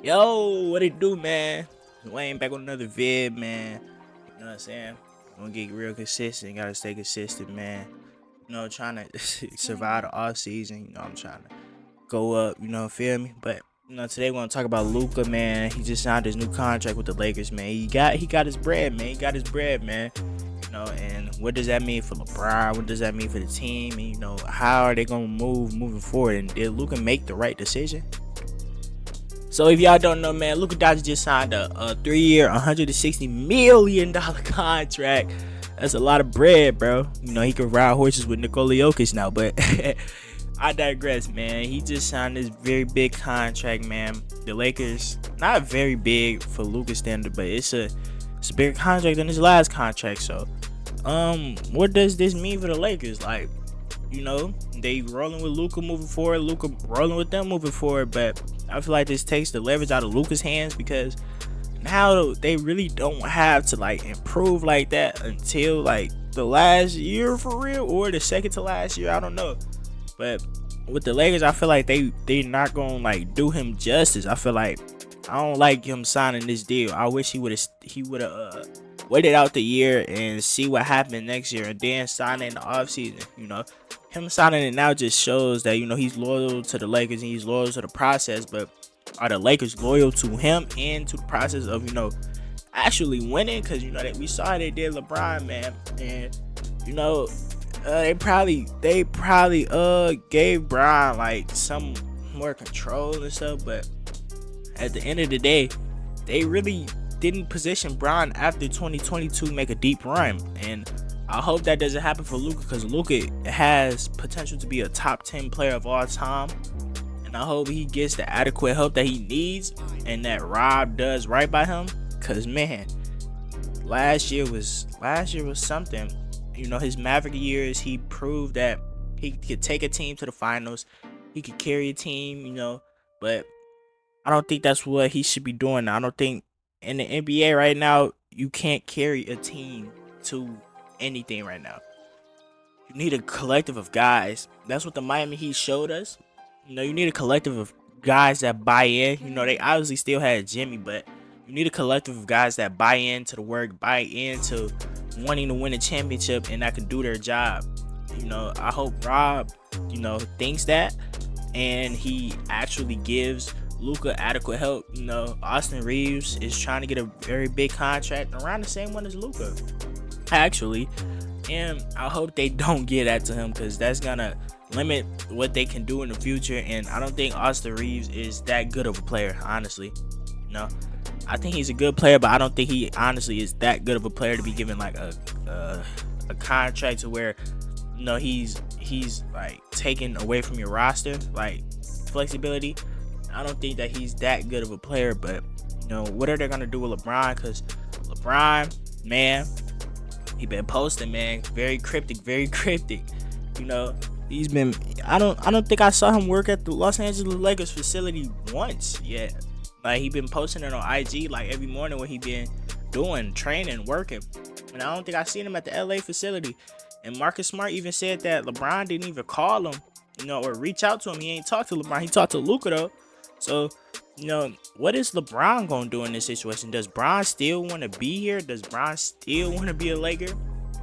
Yo, what it do, man? Wayne back on another vid, man. You know what I'm saying? Gonna get real consistent. Gotta stay consistent, man. Trying to survive the off season. I'm trying to go up. Feel me? But today we're gonna talk about Luka, man. He just signed his new contract with the Lakers, man. He got his bread, man. He got his bread, man. And what does that mean for LeBron? What does that mean for the team? And, how are they gonna moving forward? And did Luka make the right decision? So if y'all don't know, man, Luka Doncic just signed a 3-year, $160 million contract. That's a lot of bread, bro. He can ride horses with Nikola Jokic now, but I digress, man. He just signed this very big contract, man. The Lakers, not very big for Luka's standard, but it's a bigger contract than his last contract. So, what does this mean for the Lakers? Like, they rolling with Luka moving forward. Luka rolling with them moving forward, but I feel like this takes the leverage out of Luka's hands because now they really don't have to improve like that until the last year for real, or the second to last year. I don't know, but with the Lakers, I feel like they not gonna do him justice. I feel like I don't like him signing this deal. I wish he would have waited out the year and see what happened next year and then sign it in the offseason. Him signing it now just shows that he's loyal to the Lakers and he's loyal to the process. But are the Lakers loyal to him and to the process of actually winning? Because that we saw they did LeBron, man, and they probably gave Brian some more control and stuff. But at the end of the day, they really didn't position Brian after 2022 make a deep run, and I hope that doesn't happen for Luka, because Luka has potential to be a top 10 player of all time, and I hope he gets the adequate help that he needs and that Rob does right by him. Cause man, last year was something. His Maverick years, he proved that he could take a team to the finals, he could carry a team, but I don't think that's what he should be doing now. I don't think in the NBA right now you can't carry a team to anything right now. You need a collective of guys. That's what the Miami Heat showed us. You need a collective of guys that buy in. They obviously still had Jimmy, but you need a collective of guys that buy into the work, buy into wanting to win a championship, and that can do their job. I hope Rob, thinks that, and he actually gives Luka adequate help. Austin Reeves is trying to get a very big contract around the same one as Luka, actually, and I hope they don't get that to him, because that's gonna limit what they can do in the future. And I don't think Austin Reeves is that good of a player, honestly. I think he's a good player, but I don't think he honestly is that good of a player to be given a contract to where he's taken away from your roster, flexibility. I don't think that he's that good of a player. But what are they gonna do with LeBron? Because LeBron, man, he been posting, man, very cryptic. He's been. I don't think I saw him work at the Los Angeles Lakers facility once yet. He been posting it on IG every morning what he been doing, training, working, and I don't think I seen him at the LA facility. And Marcus Smart even said that LeBron didn't even call him, or reach out to him. He ain't talked to LeBron. He talked to Luka though. So, what is LeBron gonna do in this situation? Does Bron still want to be here? Does Bron still want to be a Laker?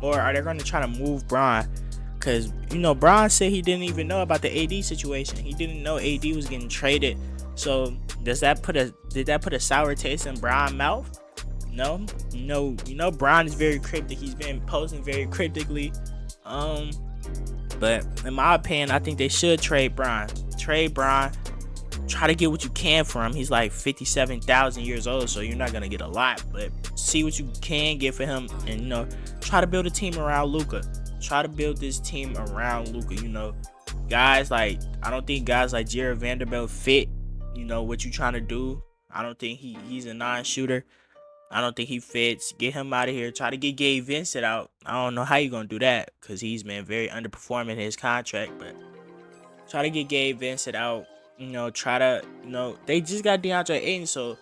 Or are they gonna try to move Bron? Because, Bron said he didn't even know about the AD situation. He didn't know AD was getting traded. So, did that put a sour taste in Bron's mouth? No. Bron is very cryptic. He's been posting very cryptically. But in my opinion, I think they should trade Bron. Try to get what you can for him. He's 57,000 years old, so you're not gonna get a lot, but see what you can get for him, and try to build a team around Luka. Try to build this team around Luka. Guys I don't think guys like Jared Vanderbilt fit. What you trying to do. I don't think he's a non-shooter. I don't think he fits. Get him out of here. Try to get Gabe Vincent out. I don't know how you're gonna do that, because he's been very underperforming his contract, but try to get Gabe Vincent out. Try to, they just got DeAndre Ayton, so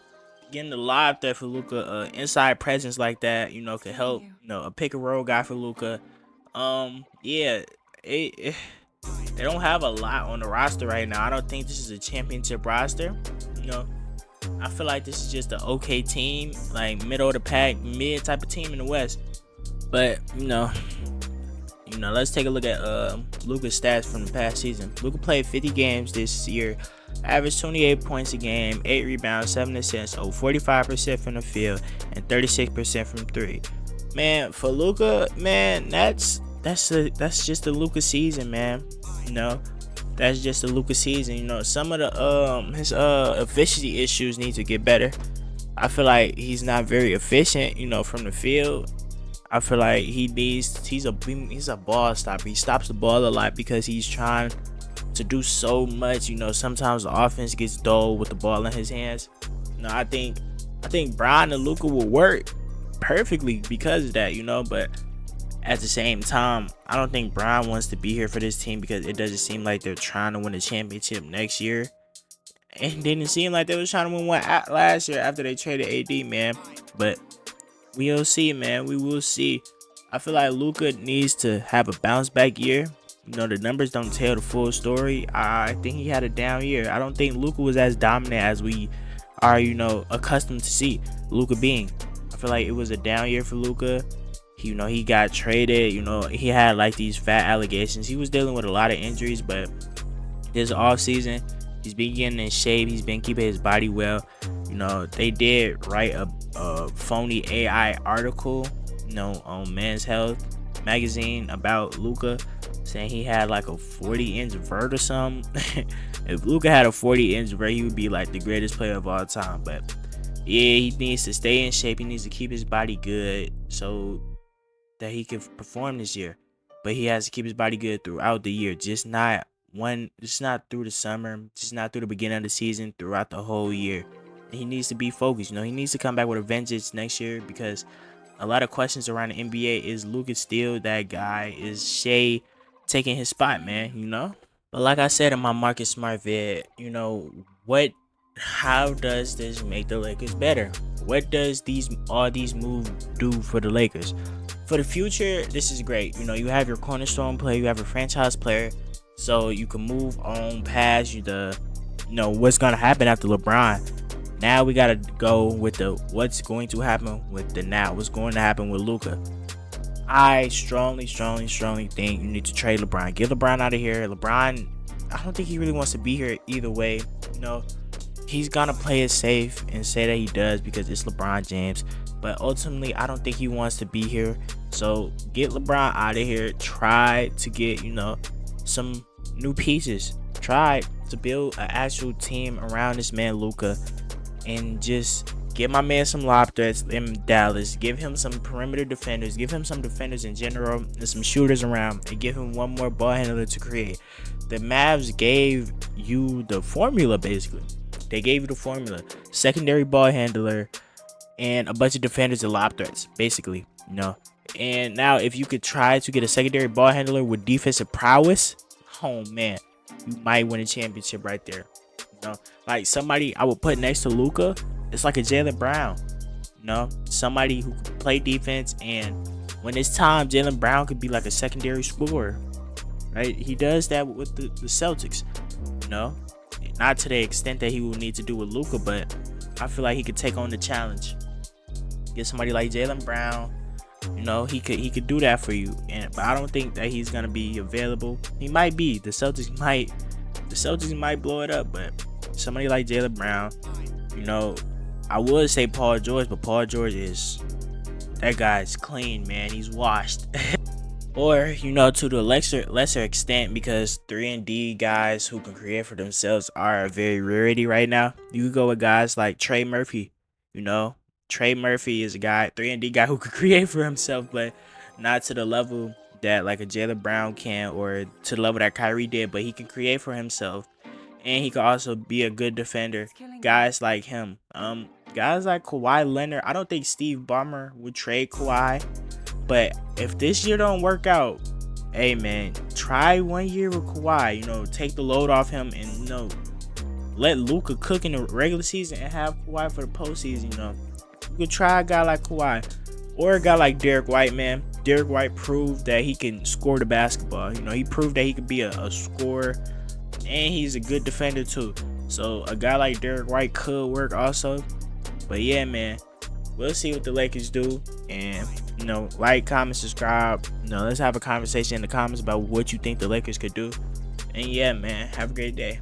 getting the live there for Luka, inside presence like that, could help. A pick and roll guy for Luka. Yeah, they don't have a lot on the roster right now. I don't think this is a championship roster. I feel like this is just an okay team, like middle of the pack, mid type of team in the West. But let's take a look at Luka's stats from the past season. Luka played 50 games this year, averaged 28 points a game, 8 rebounds, 7 assists, 45% from the field, and 36% from three. Man, for Luka, man, that's just a Luka season, man. That's just a Luka season. Some of the his efficiency issues need to get better. I feel like he's not very efficient, from the field. I feel like he's a ball stopper. He stops the ball a lot because he's trying to do so much. Sometimes the offense gets dull with the ball in his hands. I think Brian and Luka will work perfectly because of that, but at the same time, I don't think Brian wants to be here for this team because it doesn't seem like they're trying to win a championship next year. It didn't seem like they was trying to win one last year after they traded AD, man. But we'll see, man. We will see. I feel like Luka needs to have a bounce back year. The numbers don't tell the full story. I think he had a down year. I don't think Luka was as dominant as we are, accustomed to see Luka being. I feel like it was a down year for Luka. He got traded. He had like these fat allegations. He was dealing with a lot of injuries, but this offseason, he's been getting in shape. He's been keeping his body well. They did write a phony AI article, on Men's Health magazine about Luka, saying he had like a 40-inch vert or something. If Luka had a 40-inch vert, he would be like the greatest player of all time. But yeah, he needs to stay in shape. He needs to keep his body good so that he can perform this year. But he has to keep his body good throughout the year, just not through the summer, just not through the beginning of the season, throughout the whole year. He needs to be focused. He needs to come back with a vengeance next year, because a lot of questions around the NBA is Luka still that guy? Is Shea taking his spot, man? But like I said in my Marcus Smart vid, how does this make the Lakers better? What does all these moves do for the Lakers? For the future, this is great. You have your cornerstone player, you have your franchise player, so you can move on past what's gonna happen after LeBron. Now we gotta go with what's going to happen with what's going to happen with Luka. I strongly think you need to trade LeBron. Get LeBron out of here. LeBron, I don't think he really wants to be here either way. He's gonna play it safe and say that he does because it's LeBron James. But ultimately, I don't think he wants to be here. So get LeBron out of here. Try to get, some new pieces. Try to build an actual team around this man Luka, and just give my man some lob threats in Dallas. Give him some perimeter defenders. Give him some defenders in general and some shooters around, and give him one more ball handler to create. The Mavs gave you the formula, basically. They gave you the formula. Secondary ball handler and a bunch of defenders and lob threats, basically. And now if you could try to get a secondary ball handler with defensive prowess, oh man, you might win a championship right there. Like somebody I would put next to Luka, it's like a Jaylen Brown. Somebody who can play defense, and when it's time, Jaylen Brown could be like a secondary scorer. Right? He does that with the Celtics. Not to the extent that he will need to do with Luka, but I feel like he could take on the challenge. Get somebody like Jaylen Brown. He could do that for you. But I don't think that he's gonna be available. He might be. The Celtics might blow it up, but somebody like Jaylen Brown, I would say Paul George, but Paul George that guy's clean, man. He's washed. Or, to the lesser extent, because 3-and-D guys who can create for themselves are a very rarity right now. You could go with guys like Trey Murphy. Trey Murphy is a guy, 3-and-D guy who could create for himself, but not to the level that like a Jaylen Brown can, or to the level that Kyrie did, but he can create for himself. And he could also be a good defender. Guys like him. Guys like Kawhi Leonard. I don't think Steve Ballmer would trade Kawhi. But if this year don't work out, hey man, try 1 year with Kawhi. Take the load off him, and let Luka cook in the regular season and have Kawhi for the postseason. You could try a guy like Kawhi, or a guy like Derek White, man. Derek White proved that he can score the basketball. He proved that he could be a scorer, and he's a good defender too. So a guy like Derek White could work also. But yeah, man, we'll see what the Lakers do. And like, comment, subscribe. Let's have a conversation in the comments about what you think the Lakers could do. And yeah, man, have a great day.